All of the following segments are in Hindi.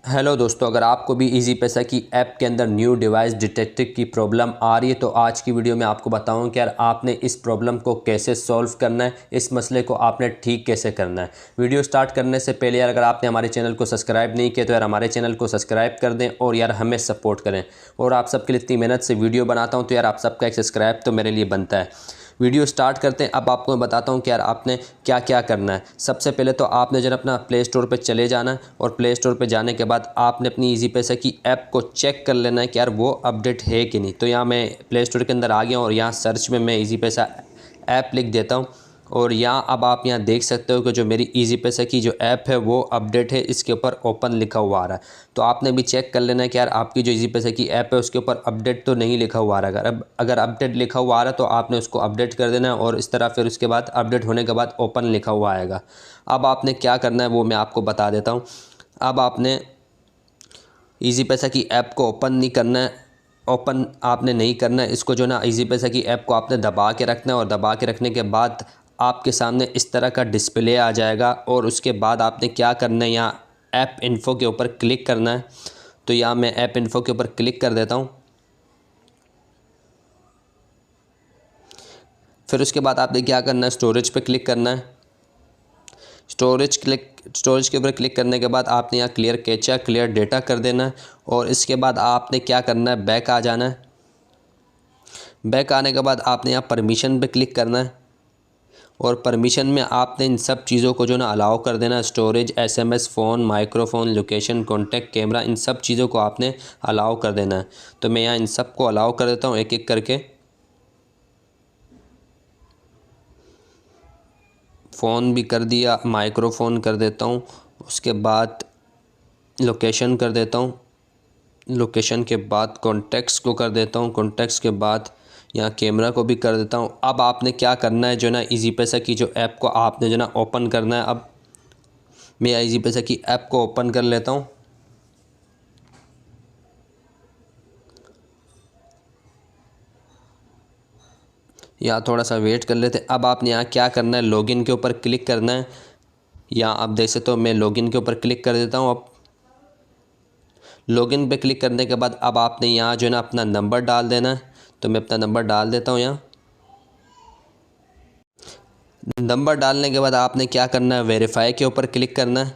हेलो दोस्तों, अगर आपको भी इजी पैसा की ऐप के अंदर न्यू डिवाइस डिटेक्टिव की प्रॉब्लम आ रही है तो आज की वीडियो में आपको बताऊं कि यार आपने इस प्रॉब्लम को कैसे सॉल्व करना है, इस मसले को आपने ठीक कैसे करना है। वीडियो स्टार्ट करने से पहले यार अगर आपने हमारे चैनल को सब्सक्राइब नहीं किया तो यार हमारे चैनल को सब्सक्राइब कर दें और यार हमें सपोर्ट करें। और आप सबके लिए इतनी मेहनत से वीडियो बनाता हूँ तो यार आप सबका एक सब्सक्राइब तो मेरे लिए बनता है। वीडियो स्टार्ट करते हैं। अब आपको मैं बताता हूँ कि यार आपने क्या क्या करना है। सबसे पहले तो आपने जब अपना प्ले स्टोर पे चले जाना है और प्ले स्टोर पे जाने के बाद आपने अपनी इजी पैसा की ऐप को चेक कर लेना है कि यार वो अपडेट है कि नहीं। तो यहाँ मैं प्ले स्टोर के अंदर आ गया हूँ और यहाँ सर्च में मैं इजी पैसा ऐप लिख देता हूँ और यहाँ अब आप यहाँ देख सकते हो कि जो मेरी इजी पैसा की जो ऐप है वो अपडेट है, इसके ऊपर ओपन लिखा हुआ आ रहा है। तो आपने भी चेक कर लेना है कि यार आपकी जो इजी पैसा की ऐप है उसके ऊपर अपडेट तो नहीं लिखा हुआ आ रहा है। अगर अपडेट लिखा हुआ आ रहा है तो आपने उसको अपडेट कर देना है और इस तरह फिर उसके बाद अपडेट होने के बाद ओपन लिखा हुआ आएगा। अब आपने क्या करना है वो मैं आपको बता देता हूँ। अब आपने इजी पैसा की ऐप को ओपन नहीं करना है, ओपन आपने नहीं करना है इसको। जो ना इजी पैसा की ऐप को आपने दबा के रखना है और दबा के रखने के बाद आपके सामने इस तरह का डिस्प्ले आ जाएगा और उसके बाद आपने क्या करना है, यहाँ ऐप इन्फो के ऊपर क्लिक करना है। तो यहाँ मैं ऐप इन्फो के ऊपर क्लिक कर देता हूँ। फिर उसके बाद आपने क्या करना है, स्टोरेज पे क्लिक करना है। स्टोरेज के ऊपर क्लिक करने के बाद आपने यहाँ क्लियर कैचा क्लियर डेटा कर देना है और इसके बाद आपने क्या करना है, बैक आ जाना है। बैक आने के बाद आपने यहाँ परमिशन पे क्लिक करना है और परमिशन में आपने इन सब चीज़ों को जो ना अलाउ कर देना। Storage, SMS, phone, microphone, location, contact, camera, इन सब चीज़ों को आपने अलाउ कर देना है। तो मैं यहाँ इन सब को अलाउ कर देता हूँ एक एक करके। फ़ोन भी कर दिया, माइक्रोफोन कर देता हूँ, उसके बाद लोकेशन कर देता हूँ, लोकेशन के बाद कॉन्टैक्ट्स को कर देता हूँ, कॉन्टैक्ट्स के बाद यहाँ कैमरा को भी कर देता हूँ। अब आपने क्या करना है, जो ना इजी पैसा की जो ऐप को आपने जो ना ओपन करना है। अब मैं इजी पैसा की ऐप को ओपन कर लेता हूँ। यहाँ थोड़ा सा वेट कर लेते हैं। अब आपने यहाँ क्या करना है, लॉगिन के ऊपर क्लिक करना है। यहाँ आप देख सकते हो मैं लॉगिन के ऊपर क्लिक कर देता हूँ। अब लॉगिन पे क्लिक करने के बाद अब आपने यहाँ जो है ना अपना नंबर डाल देना है। तो मैं अपना नंबर डाल देता हूँ। यहाँ नंबर डालने के बाद आपने क्या करना है, वेरीफाई के ऊपर क्लिक करना है।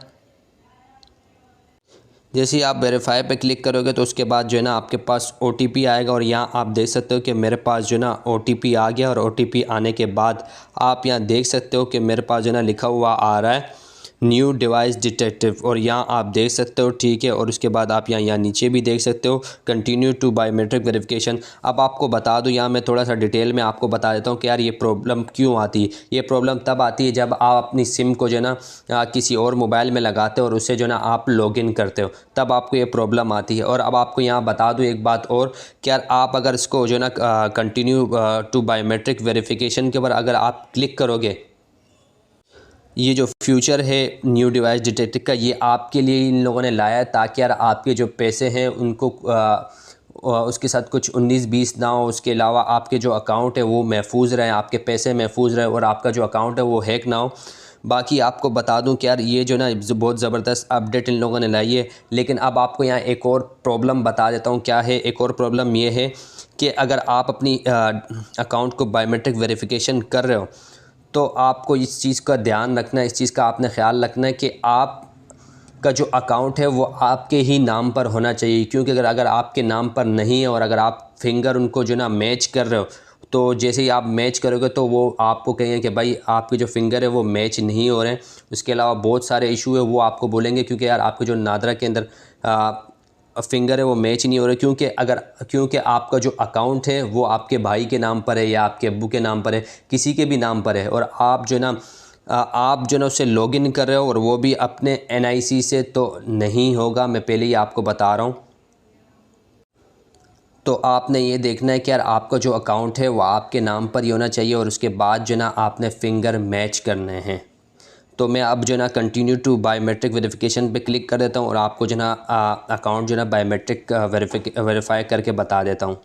जैसे ही आप वेरीफाई पे क्लिक करोगे तो उसके बाद जो है ना आपके पास ओटीपी आएगा और यहाँ आप देख सकते हो कि मेरे पास जो है ना ओटीपी आ गया। और ओटीपी आने के बाद आप यहाँ देख सकते हो कि मेरे पास जो है ना लिखा हुआ आ रहा है न्यू डिवाइस डिटेक्टिव। और यहाँ आप देख सकते हो, ठीक है। और उसके बाद आप यहाँ नीचे भी देख सकते हो कंटिन्यू टू बायोमेट्रिक वेरिफिकेशन। अब आपको बता दूँ, यहाँ मैं थोड़ा सा डिटेल में आपको बता देता हूँ कि यार ये प्रॉब्लम क्यों आती है। ये प्रॉब्लम तब आती है जब आप अपनी सिम को जो है ना किसी और मोबाइल में लगाते हो और उससे जो है ना आप लॉगिन करते हो, तब आपको ये प्रॉब्लम आती है। और अब आपको यहाँ बता दूँ एक बात और, कि यार आप अगर इसको जो है ना कंटिन्यू टू बायोमेट्रिक वेरिफिकेशन के ऊपर अगर आप क्लिक करोगे, ये जो फ्यूचर है न्यू डिवाइस डिटेक्टिव का, ये आपके लिए इन लोगों ने लाया है ताकि यार आपके जो पैसे हैं उनको उसके साथ कुछ 19-20 ना हो। उसके अलावा आपके जो अकाउंट है वो महफूज रहे, आपके पैसे महफूज रहे और आपका जो अकाउंट है वो हैक ना हो। बाकी आपको बता दूं कि यार ये जो ना बहुत ज़बरदस्त अपडेट इन लोगों ने लाई है। लेकिन अब आपको यहाँ एक और प्रॉब्लम बता देता हूँ क्या है। एक और प्रॉब्लम ये है कि अगर आप अपनी अकाउंट को बायोमेट्रिक वेरिफिकेशन कर रहे हो तो आपको इस चीज़ का ध्यान रखना है, इस चीज़ का आपने ख्याल रखना है कि आप का जो अकाउंट है वो आपके ही नाम पर होना चाहिए। क्योंकि अगर आपके नाम पर नहीं है और अगर आप फिंगर उनको जो ना मैच कर रहे हो, तो जैसे ही आप मैच करोगे तो वो आपको कहेंगे कि भाई आपके जो फिंगर है वो मैच नहीं हो रहे हैं। उसके अलावा बहुत सारे इशू है वो आपको बोलेंगे, क्योंकि यार आपके जो नादरा के अंदर फिंगर है वो मैच नहीं हो रहे। क्योंकि आपका जो अकाउंट है वो आपके भाई के नाम पर है या आपके अब्बू के नाम पर है, किसी के भी नाम पर है। और आप जो ना उससे लॉगिन कर रहे हो और वो भी अपने एनआईसी से, तो नहीं होगा। मैं पहले ही आपको बता रहा हूँ। तो आपने ये देखना है कि यार आपका जो अकाउंट है वो आपके नाम पर ही होना चाहिए और उसके बाद जो ना आपने फिंगर मैच करने हैं। तो मैं अब जो ना कंटिन्यू टू बायोमेट्रिक वेरिफिकेशन पे क्लिक कर देता हूँ और आपको जो ना अकाउंट जो ना बायोमेट्रिक वेरीफाई करके बता देता हूँ।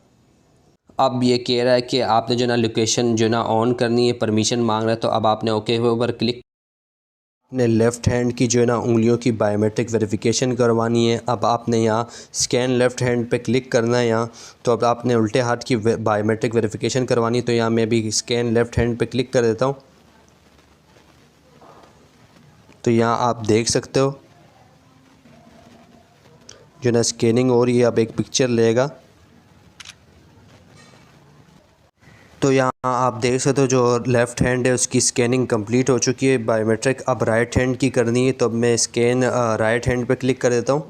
अब ये कह रहा है कि आपने जो ना लोकेशन जो ना ऑन करनी है, परमिशन मांग रहा है। तो अब आपने ओके के ऊपर क्लिक अपने लेफ़्ट हैंड की जो है ना उंगलियों की बायोमेट्रिक वेरिफिकेशन करवानी है। अब आपने यहाँ स्कैन लेफ़्ट हैंड पे क्लिक करना है यहाँ। तो अब आपने उल्टे हाथ की बायोमेट्रिक वेरिफिकेशन करवानी है, तो यहाँ मैं भी स्कैन लेफ़्ट हैंड पे क्लिक कर देता हूँ। तो यहाँ आप देख सकते हो जो ना स्कैनिंग हो रही है, अब एक पिक्चर लेगा। तो यहाँ आप देख सकते हो जो लेफ़्ट हैंड है उसकी स्कैनिंग कंप्लीट हो चुकी है बायोमेट्रिक। अब राइट हैंड की करनी है, तो अब मैं स्कैन राइट हैंड पे क्लिक कर देता हूँ।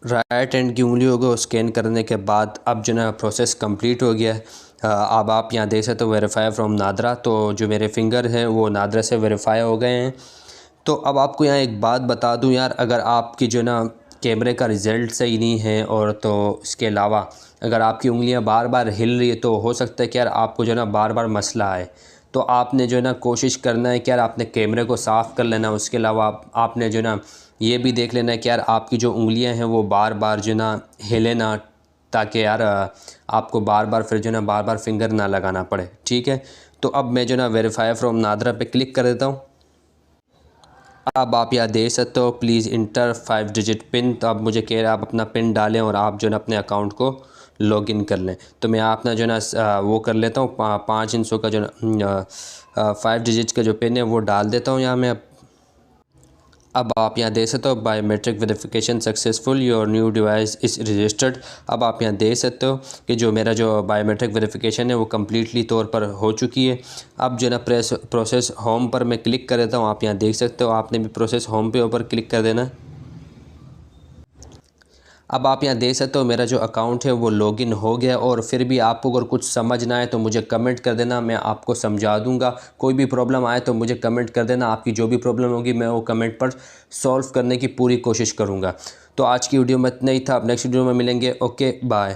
राइट हैंड की उंगलियों को स्कैन करने के बाद अब जो ना प्रोसेस कंप्लीट हो गया है। अब आप यहाँ देख सकते हो वेरीफाई फ्रॉम नादरा। तो जो मेरे फिंगर हैं वो नादरा से वेरीफाई हो गए हैं। तो अब आपको यहाँ एक बात बता दूँ यार, अगर आपकी जो ना कैमरे का रिज़ल्ट सही नहीं है और तो इसके अलावा अगर आपकी उंगलियां बार बार हिल रही है, तो हो सकता है कि यार आपको जो ना बार बार मसला आए। तो आपने जो है ना कोशिश करना है कि यार आपने कैमरे को साफ़ कर लेना। उसके अलावा आपने जो ना ये भी देख लेना है कि यार आपकी जो उंगलियां हैं वो बार बार जो ना हिले ना, ताकि यार आपको बार बार फिर जो ना बार बार फिंगर ना लगाना पड़े। ठीक है। तो अब मैं जो ना वेरीफाई फ्रॉम नादरा पे क्लिक कर देता हूँ। अब आप यहाँ दे सकते हो प्लीज़ इंटर 5 डिजिट पिन। तो अब मुझे कह रहा है आप अपना पिन डालें और आप जो है अपने अकाउंट को लॉगिन कर लें। तो मैं अपना जो है ना वो कर लेता हूँ 5 इंचों का जो 5 डिजिट का जो पिन है वो डाल देता हूँ यहाँ मैं। अब आप यहाँ देख सकते हो biometric verification successful, your new device is registered. अब आप यहाँ देख सकते हो कि जो मेरा जो बायोमेट्रिक वेरिफिकेशन है वो कम्प्लीटली तौर पर हो चुकी है। अब जो ना प्रोसेस होम पर मैं क्लिक कर देता हूँ। आप यहाँ देख सकते हो आपने भी प्रोसेस होम पे ऊपर क्लिक कर देना। अब आप यहाँ देख सकते हो मेरा जो अकाउंट है वो लॉगिन हो गया। और फिर भी आपको अगर कुछ समझ ना आए तो मुझे कमेंट कर देना, मैं आपको समझा दूंगा। कोई भी प्रॉब्लम आए तो मुझे कमेंट कर देना। आपकी जो भी प्रॉब्लम होगी मैं वो कमेंट पर सॉल्व करने की पूरी कोशिश करूँगा। तो आज की वीडियो में इतना ही था। अब नेक्स्ट वीडियो में मिलेंगे। Okay bye.